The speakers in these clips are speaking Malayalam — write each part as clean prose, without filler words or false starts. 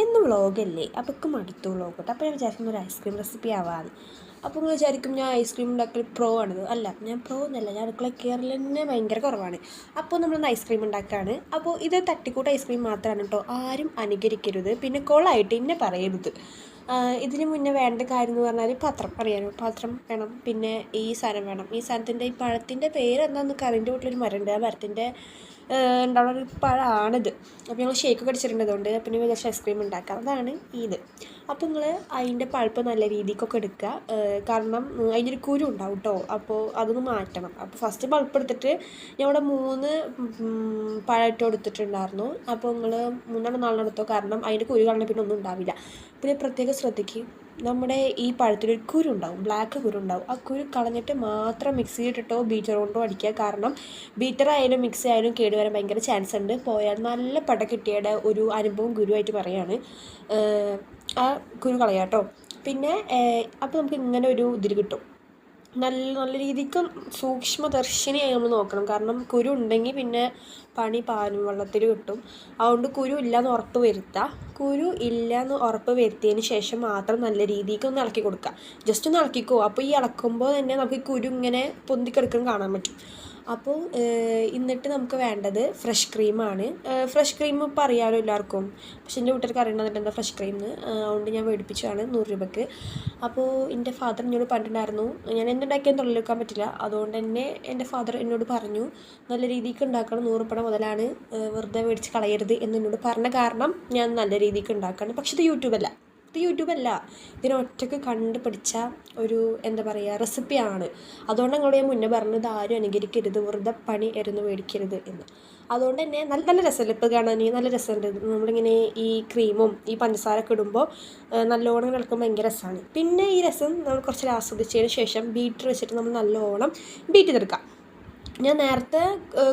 എന്ന് വ്ളോഗല്ലേ അപ്പോൾ ഒക്കെ മടുത്തു വ്ളോഗ് കേട്ടോ. അപ്പോൾ ഞാൻ വിചാരിക്കുന്ന ഒരു ഐസ്ക്രീം റെസിപ്പി ആവാന്ന്. അപ്പോൾ നിങ്ങൾ വിചാരിക്കും ഞാൻ ഐസ്ക്രീം ഉണ്ടാക്കൽ പ്രോ ആണെന്ന്. അല്ല, ഞാൻ പ്രോ എന്നല്ല, ഞാൻ അടുക്കള കയറൽ തന്നെ ഭയങ്കര കുറവാണ്. അപ്പോൾ നമ്മളൊന്ന് ഐസ്ക്രീം ഉണ്ടാക്കുകയാണ്. അപ്പോൾ ഇത് തട്ടിക്കൂട്ട് ഐസ്ക്രീം മാത്രമാണ് കേട്ടോ, ആരും അനുകരിക്കരുത്, പിന്നെ കൊളായിട്ട് എന്നെ പറയരുത്. ഇതിന് മുന്നേ വേണ്ട കാര്യം എന്ന് പറഞ്ഞാൽ പാത്രം അറിയാനോ, പാത്രം വേണം, പിന്നെ ഈ സാധനം വേണം. ഈ സാധനത്തിൻ്റെ ഈ പഴത്തിൻ്റെ പേര് എന്താണെന്ന് കറിൻ്റെ വീട്ടിലൊരു മരമുണ്ട്, ആ മരത്തിൻ്റെ ഉണ്ടാവുന്ന ഒരു പഴമാണിത്. അപ്പോൾ ഞങ്ങൾ ഷേക്കൊക്കെ അടിച്ചിട്ടുണ്ട്, അതുകൊണ്ട് പിന്നെ വിചാരിച്ച ഐസ്ക്രീം ഉണ്ടാക്കാം. അതാണ് ഇത്. അപ്പോൾ നിങ്ങൾ അതിൻ്റെ പഴുപ്പ് നല്ല രീതിക്കൊക്കെ എടുക്കുക, കാരണം അതിൻ്റെ ഒരു കുരു ഉണ്ടാവും കേട്ടോ. അപ്പോൾ അതൊന്ന് മാറ്റണം. അപ്പോൾ ഫസ്റ്റ് പൾപ്പ് എടുത്തിട്ട് ഞാൻ ഇവിടെ 3 പഴം എടുത്തിട്ടുണ്ടായിരുന്നു. അപ്പോൾ നിങ്ങൾ 3-4 എടുത്തോ, കാരണം അതിൻ്റെ കുരു കളഞ്ഞ പിന്നെ ഒന്നും ഉണ്ടാവില്ല. പിന്നെ പ്രത്യേകം ശ്രദ്ധിക്കും, നമ്മുടെ ഈ പഴത്തിലൊരു കുരു ഉണ്ടാവും, ബ്ലാക്ക് കുരു ഉണ്ടാവും. ആ കുരു കളഞ്ഞിട്ട് മാത്രം മിക്സിയിലിട്ടോ ബീറ്റർ കൊണ്ടോ അടിക്കുക, കാരണം ബീറ്റർ ആയാലും മിക്സി ആയാലും കേടുവരാൻ ഭയങ്കര ചാൻസ് ഉണ്ട്. പോയാൽ നല്ല പട കിട്ടിയുടെ ഒരു അനുഭവം ഗുരുവായിട്ട് പറയാണ്. ആ കുരു കളയാം കേട്ടോ. പിന്നെ അപ്പോൾ നമുക്ക് ഇങ്ങനെ ഒരു ഇതിൽ കിട്ടും, നല്ല രീതിക്ക് സൂക്ഷ്മദർശിനിയായി നമ്മൾ നോക്കണം, കാരണം കുരു ഉണ്ടെങ്കിൽ പിന്നെ പണി പാലും വെള്ളത്തിൽ കിട്ടും. അതുകൊണ്ട് കുരു ഇല്ലയെന്ന് ഉറപ്പ് വരുത്തുക. കുരു ഇല്ലയെന്ന് ഉറപ്പ് വരുത്തിയതിന് ശേഷം മാത്രം നല്ല രീതിക്ക് ഒന്ന് ഇളക്കി കൊടുക്കുക. ജസ്റ്റ് ഒന്ന് ഇളക്കിക്കോ. അപ്പോൾ ഈ ഇളക്കുമ്പോൾ തന്നെ നമുക്ക് ഈ കുരു ഇങ്ങനെ പൊന്തിക്കെടുക്കണം കാണാൻ പറ്റും. അപ്പോൾ എന്നിട്ട് നമുക്ക് വേണ്ടത് ഫ്രഷ് ക്രീമാണ്. ഫ്രഷ് ക്രീം ഇപ്പോൾ അറിയാമല്ലോ എല്ലാവർക്കും, പക്ഷെ എൻ്റെ വീട്ടുകാർക്ക് അറിയണമെന്നിട്ട് എന്താ ഫ്രഷ് ക്രീം എന്ന്. അതുകൊണ്ട് ഞാൻ മേടിപ്പിച്ചതാണ് 100 രൂപയ്ക്ക്. അപ്പോൾ എൻ്റെ ഫാദർ എന്നോട് പറഞ്ഞിട്ടുണ്ടായിരുന്നു, ഞാൻ എന്തുണ്ടാക്കിയാൽ തൊഴിൽ വെക്കാൻ പറ്റില്ല, അതുകൊണ്ട് തന്നെ എൻ്റെ ഫാദർ എന്നോട് പറഞ്ഞു നല്ല രീതിക്ക് ഉണ്ടാക്കണം, 100 രൂപ മുതലാണ്, വെറുതെ മേടിച്ച് കളയരുത് എന്നോട് പറഞ്ഞ കാരണം ഞാൻ നല്ല രീതിക്ക് ഉണ്ടാക്കുകയാണ്. പക്ഷെ ഇത് യൂട്യൂബല്ല, ഇതിനൊറ്റക്ക് കണ്ട് പഠിച്ച ഒരു എന്താ പറയുക റെസിപ്പിയാണ്. അതുകൊണ്ട് ഞങ്ങളോട് ഞാൻ മുന്നേ പറഞ്ഞത് ആരും അനുകരിക്കരുത്, വെറുതെ പണി ഇരുന്ന് മേടിക്കരുത് എന്ന്. അതുകൊണ്ട് തന്നെ നല്ല രസമല്ലേ ഇപ്പോൾ കാണാൻ, നല്ല രസമുണ്ട്. നമ്മളിങ്ങനെ ഈ ക്രീമും ഈ പഞ്ചസാരൊക്കെ ഇടുമ്പോൾ നല്ലോണം കിടക്കുമ്പോൾ ഭയങ്കര രസമാണ്. പിന്നെ ഈ രസം നമ്മൾ കുറച്ച് ആസ്വദിച്ചതിന് ശേഷം ബീറ്റർ വെച്ചിട്ട് നമ്മൾ നല്ലോണം ബീറ്റ് ചെയ്തെടുക്കാം. ഞാൻ നേരത്തെ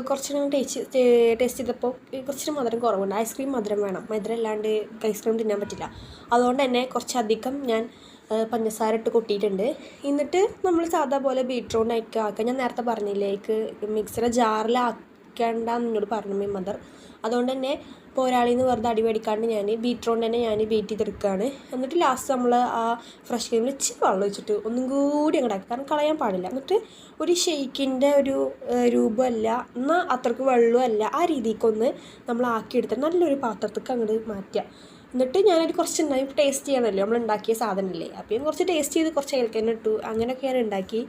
കുറച്ച് ടേസ്റ്റ് ചെയ്തപ്പോൾ കുറച്ച് മധുരം കുറവുണ്ട്. ഐസ്ക്രീം മധുരം വേണം, മധുരം ഇല്ലാണ്ട് ഐസ്ക്രീം തിന്നാൻ പറ്റില്ല. അതുകൊണ്ട് തന്നെ കുറച്ചധികം ഞാൻ പഞ്ചസാര ഇട്ട് കൊട്ടിയിട്ടുണ്ട്. എന്നിട്ട് നമ്മൾ സാധാ പോലെ ബീറ്റ്റൂട്ടിനൊക്കെ ആക്കുക. ഞാൻ നേരത്തെ പറഞ്ഞില്ലേ, മിക്സിയുടെ ജാറിലാക്കേണ്ടെന്ന് എന്നോട് പറഞ്ഞു മദർ. അതുകൊണ്ട് തന്നെ പോരാളിയിൽ നിന്ന് വെറുതെ അടി മേടിക്കാണ്ട് ഞാൻ ബീറ്റ്റൂട്ട് തന്നെ ഞാൻ ബീറ്റ് ചെയ്തെടുക്കുകയാണ്. എന്നിട്ട് ലാസ്റ്റ് നമ്മൾ ആ ഫ്രഷ് ക്രീമിൽ ഇച്ചിരി വെള്ളം ഒഴിച്ചിട്ട് ഒന്നും കൂടി അങ്ങോട്ട് ആക്കി, കാരണം കളയാൻ പാടില്ല. എന്നിട്ട് ഒരു ഷെയ്ക്കിൻ്റെ ഒരു രൂപമല്ല എന്നാൽ അത്രക്ക് വെള്ളമല്ല, ആ രീതിക്കൊന്ന് നമ്മൾ ആക്കിയെടുത്തിട്ട് നല്ലൊരു പാത്രത്തേക്ക് അങ്ങോട്ട് മാറ്റുക. എന്നിട്ട് ഞാനൊരു കുറച്ച് ഉണ്ടായി ടേസ്റ്റ് ചെയ്യാനല്ലോ, നമ്മൾ ഉണ്ടാക്കിയ സാധനമല്ലേ. അപ്പോൾ ഞാൻ കുറച്ച് ടേസ്റ്റ് ചെയ്ത് കുറച്ച് ഏൽക്കന്നെ ഇട്ടു, അങ്ങനെയൊക്കെ ഞാൻ ഉണ്ടാക്കി.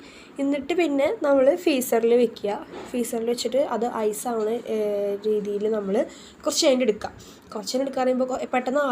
എന്നിട്ട് പിന്നെ നമ്മൾ ഫ്രീസറിൽ വെക്കുക. ഫ്രീസറിൽ വെച്ചിട്ട് അത് ഐസാവുന്ന രീതിയിൽ നമ്മൾ കുറച്ച് കഴിഞ്ഞ് എടുക്കുക. കുറച്ച് കഴിഞ്ഞ് എടുക്കുക പറയുമ്പോൾ പെട്ടെന്ന്